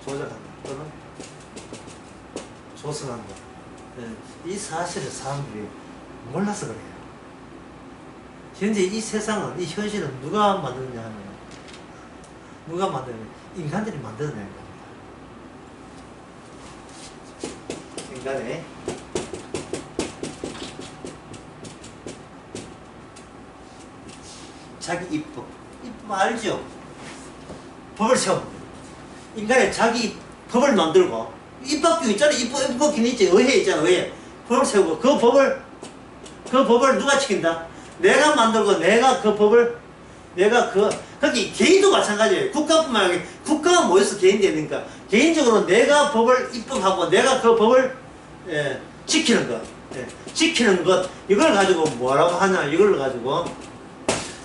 Speaker 1: 조작한다 또는 조성한다. 이 사실을 사람들이 몰라서 그래요. 현재 이 세상은, 이 현실은 누가 만드느냐 하면 인간들이 만들어낸 겁니다. 인간의 자기 입법 알죠? 법을 세웁니다. 인간의 자기 법을 만들고 입법규 있잖아요. 입법규는 있지. 의회 있잖아. 의회. 법을 세우고 그 법을 누가 지킨다? 내가 만들고 내가 그 법을 거기 개인도 마찬가지예요. 국가뿐만 아니라 국가가 모여서 개인이 되니까 개인적으로 내가 법을 입법하고 내가 그 법을 지키는 것. 지키는 것. 이걸 가지고 뭐라고 하냐? 이걸 가지고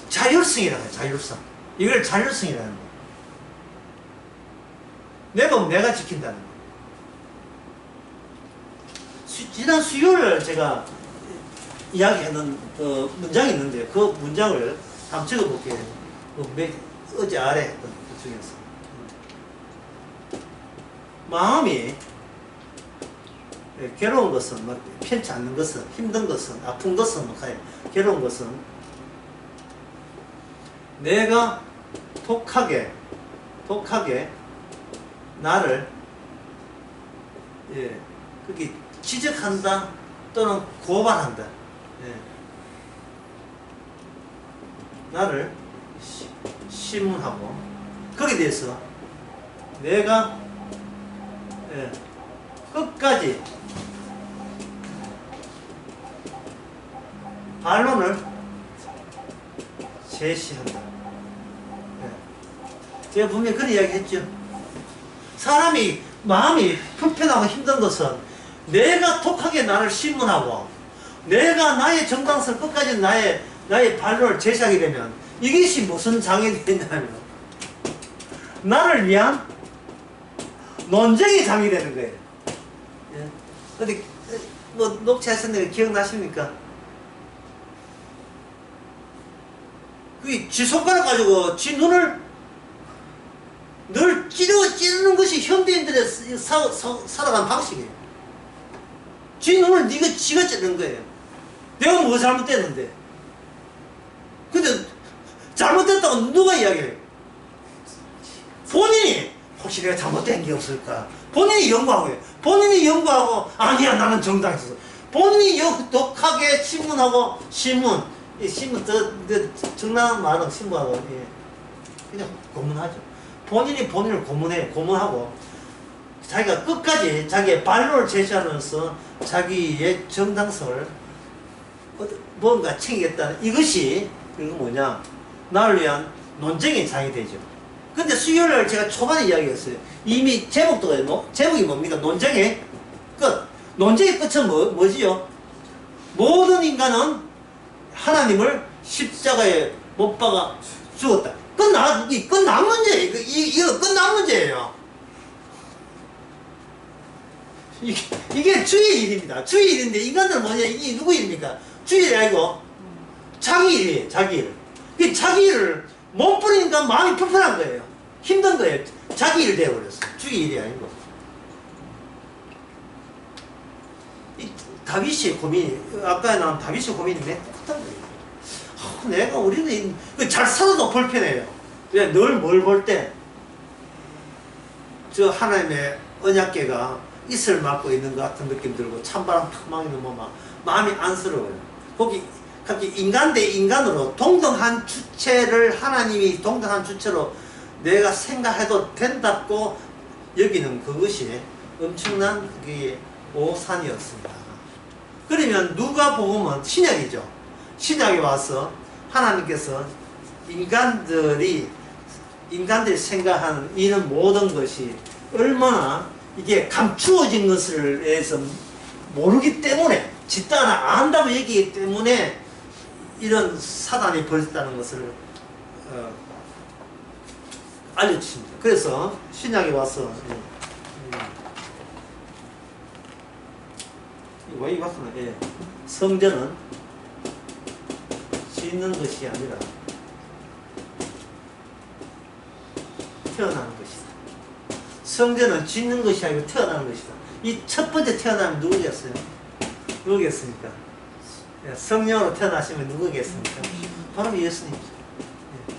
Speaker 1: 자율성이라고 해요. 자율성. 이걸 자율성이라는 거예요. 내 법 내가 지킨다는 거예요. 지난 수요일 제가 이야기하는 문장이 있는데 그 문장을 한번 적어볼게요. 어제 아래 했던 그 중에서 마음이 괴로운 것은 편치 않는 것은 힘든 것은 아픈 것은 괴로운 것은 내가 독하게 나를 그게 지적한다 또는 고발한다. 나를 신문하고 거기에 대해서 내가 끝까지 반론을 제시한다. 제가 분명히 그런 이야기 했죠. 사람이 마음이 불편하고 힘든 것은 내가 독하게 나를 신문하고 내가 나의 정당성을 끝까지 나의 반론을 제시하게 되면 이것이 무슨 장애가 되냐면 나를 위한 논쟁이 장이 되는 거예요. 근데 뭐 녹취하셨는데 기억나십니까? 그 지 손가락 가지고 지 눈을 늘 찌르는 것이 현대인들의 살아가는 방식이에요. 지 눈을 지가 찌르는 거예요. 내가 뭐 잘못됐는데. 근데 잘못됐다고 누가 이야기해요? 본인이 혹시 내가 잘못된 게 없을까? 본인이 연구하고 아니야 나는 정당했어. 본인이 독하게 신문하고 신문 더 정당한 말은 신문하고 그냥 고문하죠. 본인이 본인을 고문하고 자기가 끝까지 자기의 반론을 제시하면서 자기의 정당성을 뭔가 챙기겠다는 이것이 그리고 뭐냐 나를 위한 논쟁의 장이 되죠. 근데 수요일날 제가 초반에 이야기했어요. 이미 제목이 뭡니까? 논쟁의 끝. 논쟁의 끝은 뭐지요? 모든 인간은 하나님을 십자가에 못 박아 죽었다. 끝난 문제예요. 이거 끝난 문제예요. 이게 주의 일입니다. 주의 일인데 인간들은 뭐냐? 이게 누구 일입니까? 주의 일이 아니고 자기 일이에요. 자기 일. 자기 일을 못 부리니까 마음이 불편한 거예요. 힘든 거예요. 자기 일 되어버렸어. 주의 일이 아니고. 이 다윗의 고민이 아까 나온 다윗의 고민이 맨 똑같은 거예요. 우리는 잘 살아도 불편해요. 왜? 늘 뭘 볼 때 저 하나님의 언약궤가 이슬 맞고 있는 것 같은 느낌 들고 찬바람 탁 막이는 막 마음이 안쓰러워요. 거기 인간 대 인간으로 동등한 주체를 하나님이 동등한 주체로 내가 생각해도 된다고 여기는 그것이 엄청난 그게 오산이었습니다. 그러면 누가복음은 신약이죠. 신약에 와서 하나님께서 인간들이 생각하는 이런 모든 것이 얼마나 이게 감추어진 것을 해서 모르기 때문에 짓다 안 한다고 얘기하기 때문에 이런 사단이 벌어졌다는 것을 알려주십니다. 그래서 신약에 와서 왜 이거 왔구나. 성전은 짓는 것이 아니라 태어나는 것이다. 성전은 짓는 것이 아니고 태어나는 것이다. 이 첫 번째 태어나면 누구겠어요? 누구겠습니까? 성령으로 태어나시면 누구겠습니까? 바로 예수님이죠.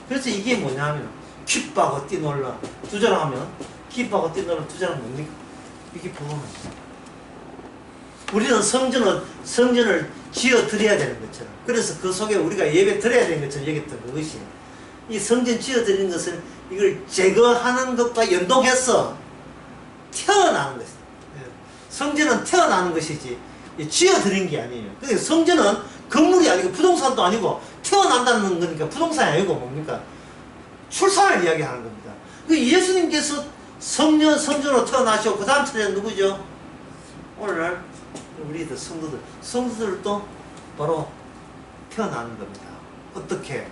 Speaker 1: 그래서 이게 뭐냐면 기뻐하고 뛰놀라 두 자랑 하면 기뻐하고 뛰놀라 두 자랑 뭡니까? 이게 복음입니다. 우리는 성전을 지어 드려야 되는 것처럼 그래서 그 속에 우리가 예배 드려야 되는 것처럼 여겼던 그것이 이 성전 지어 드리는 것은 이걸 제거하는 것과 연동해서 태어나는 것이다. 성전은 태어나는 것이지 지어 드린 게 아니에요. 그러니까 성전은 건물이 아니고 부동산도 아니고 태어난다는 거니까 부동산이 아니고 뭡니까? 출산을 이야기하는 겁니다. 그 예수님께서 성전으로 태어나시고 그 다음 차례는 누구죠? 오늘날 우리들 성도들도 바로 태어나는 겁니다. 어떻게?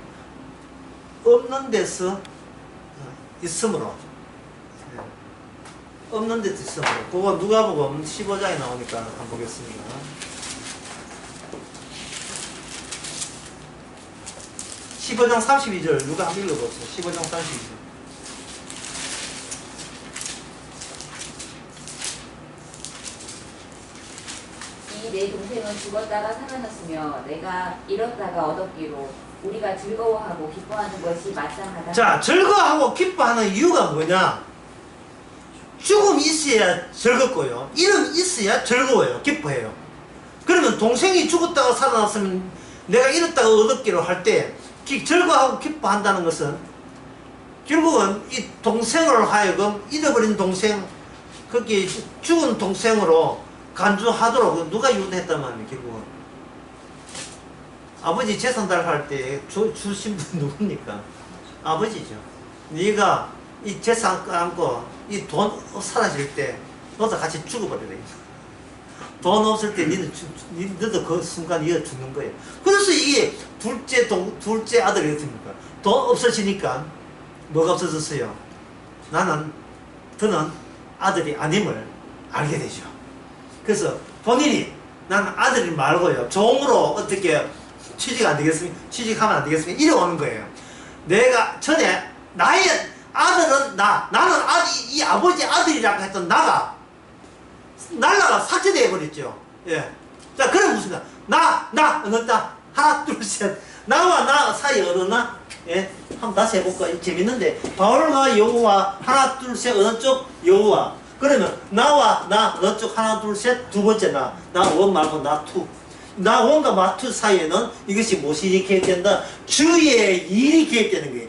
Speaker 1: 없는 데서 있음으로. 없는 데서 있음으로. 그거 누가복음 15장에 나오니까 한번 보겠습니다. 15장 32절 누가 한번 읽어보세요. 15장 32절.
Speaker 3: 이 내 동생은 죽었다가 살아났으며 내가 잃었다가 얻었기로 우리가 즐거워하고 기뻐하는 것이 마땅하다.
Speaker 1: 자, 즐거워하고 기뻐하는 이유가 뭐냐? 죽음이 있어야 즐겁고요. 이름 있어야 즐거워요. 기뻐해요. 그러면 동생이 죽었다가 살아났으면 내가 잃었다가 얻었기로 할 때 즐거워하고 기뻐한다는 것은 결국은 이 동생을 하여금 잃어버린 동생, 그게 죽은 동생으로 간주하도록 누가 유도했단 말이에요. 결국은 아버지 재산달 할 때 주신 분 누굽니까? 아버지죠. 네가 이 재산 안고 이 돈 사라질 때 너도 같이 죽어버리래. 돈 없을 때 너도 그 순간 이어 죽는 거예요. 그래서 이게 둘째 아들이 어떻습니까? 돈 없어지니까 뭐가 없어졌어요? 더는 아들이 아님을 알게 되죠. 그래서 본인이 나는 아들이 말고요. 종으로 어떻게 취직하면 안 되겠습니까? 이래 오는 거예요. 내가 전에 나의 아들은 나는 이 아버지 아들이라고 했던 나가 날라가 삭제되어 버렸죠. 예. 자, 그럼 무슨 어느다 하나 둘 셋 나와 나 사이 어느나 예. 한번 다시 해볼까? 재밌는데 바울과 여호와 하나 둘 셋 어느 쪽 여호와 그러면 나와 나 어느 쪽 하나 둘 셋 두 번째 나 원 말고 나 투 나 원과 마투 사이에는 이것이 무엇이 개입된다? 주의 일이 개입되는 거예요.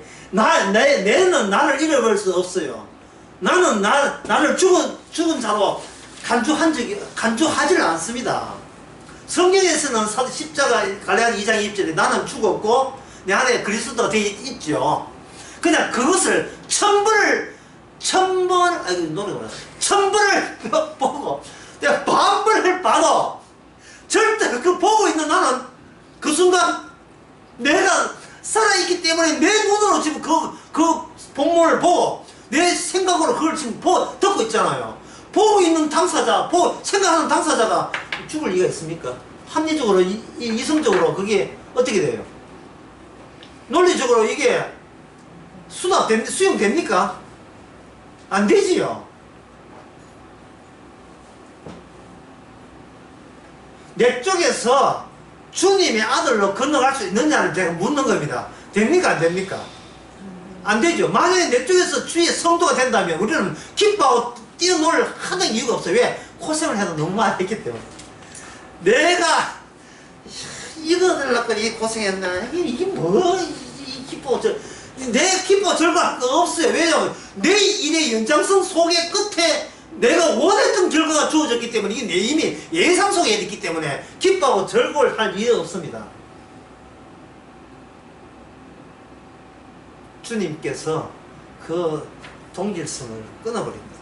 Speaker 1: 내는 나를 잃어버릴 수 없어요. 나는 나를 죽은 자로 간주하지를 않습니다. 성경에서는 십자가 갈라디아 2장 2절에 나는 죽었고 내 안에 그리스도가 되어 있죠. 그냥 그것을 천벌을 보고 내가 반벌을 받아. 절대 그 보고 있는 나는 그 순간 내가 살아있기 때문에 내 눈으로 지금 그 본문을 보고 내 생각으로 그걸 지금 듣고 있잖아요. 보고 있는 당사자, 생각하는 당사자가 죽을 리가 있습니까? 합리적으로, 이성적으로 그게 어떻게 돼요? 논리적으로 이게 수용됩니까? 안 되지요. 내 쪽에서 주님의 아들로 건너갈 수 있느냐를 제가 묻는 겁니다. 됩니까? 안 됩니까? 안 되죠. 만약에 내 쪽에서 주의 성도가 된다면 우리는 기뻐하고 뛰어놀 하는 이유가 없어요. 왜? 고생을 해도 너무 많이 했기 때문에. 내가 이거 하려고 이 고생했나? 이게 뭐 기뻐 내 기뻐 절거할 거 없어요. 왜냐하면 내 일의 연장성 속의 끝에 내가 원했던 결과가 주어졌기 때문에 이게 내 이미 예상 속에 있기 때문에 기뻐하고 절거할 이유가 없습니다. 주님께서 그 동질성을 끊어버립니다.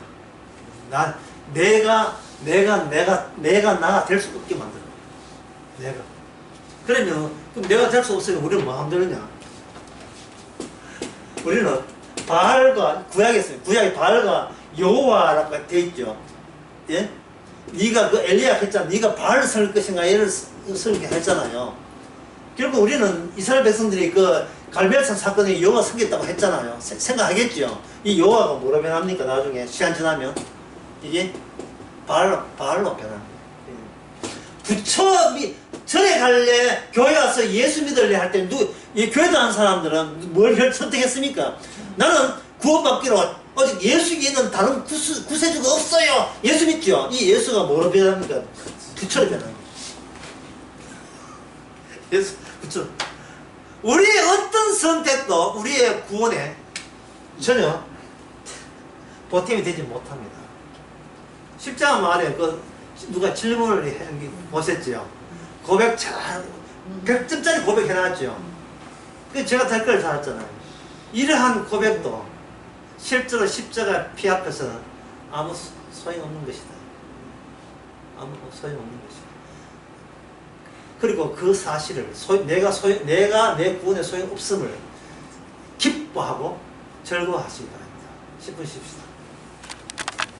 Speaker 1: 내가 나가 될 수 없게 만들어. 그러면 그럼 내가 될 수 없으면 우리는 뭐 하면 되느냐? 우리는 바알과 구약에 바알과 여호와라고 돼 있죠. 예? 네가 그 엘리야 했잖아. 네가 바알을 설 것인가 얘를 설게 했잖아요. 결국 우리는 이스라엘 백성들이 그 갈멜산 사건에 여호와 섬겼다고 했잖아요. 생각하겠죠. 이 여호와가 뭐로 변합니까? 나중에 시간 지나면 이게 바알로 변합니다. 절에 갈래, 교회 와서 예수 믿을래 할 때 교회 다니는 사람들은 뭘 선택했습니까? 나는 구원받기로 오직 예수 위에는 다른 구세주가 없어요. 예수 믿죠? 이 예수가 뭐로 변합니까? 부처로 변합니다. 예수, 부처. 우리의 어떤 선택도 우리의 구원에 전혀 보탬이 되지 못합니다. 십자가 말에 누가 질문을 보셨죠? 고백 잘 100점짜리 고백해놨죠. 그래서 제가 댓글을 달았잖아요. 이러한 고백도 실제로 십자가 피 앞에서는 아무 소용없는 것이다. 아무 소용없는 것이다. 그리고 그 사실을 내가 내 구원에 소용없음을 기뻐하고 즐거워하시기 바랍니다. 10분 쉽시다.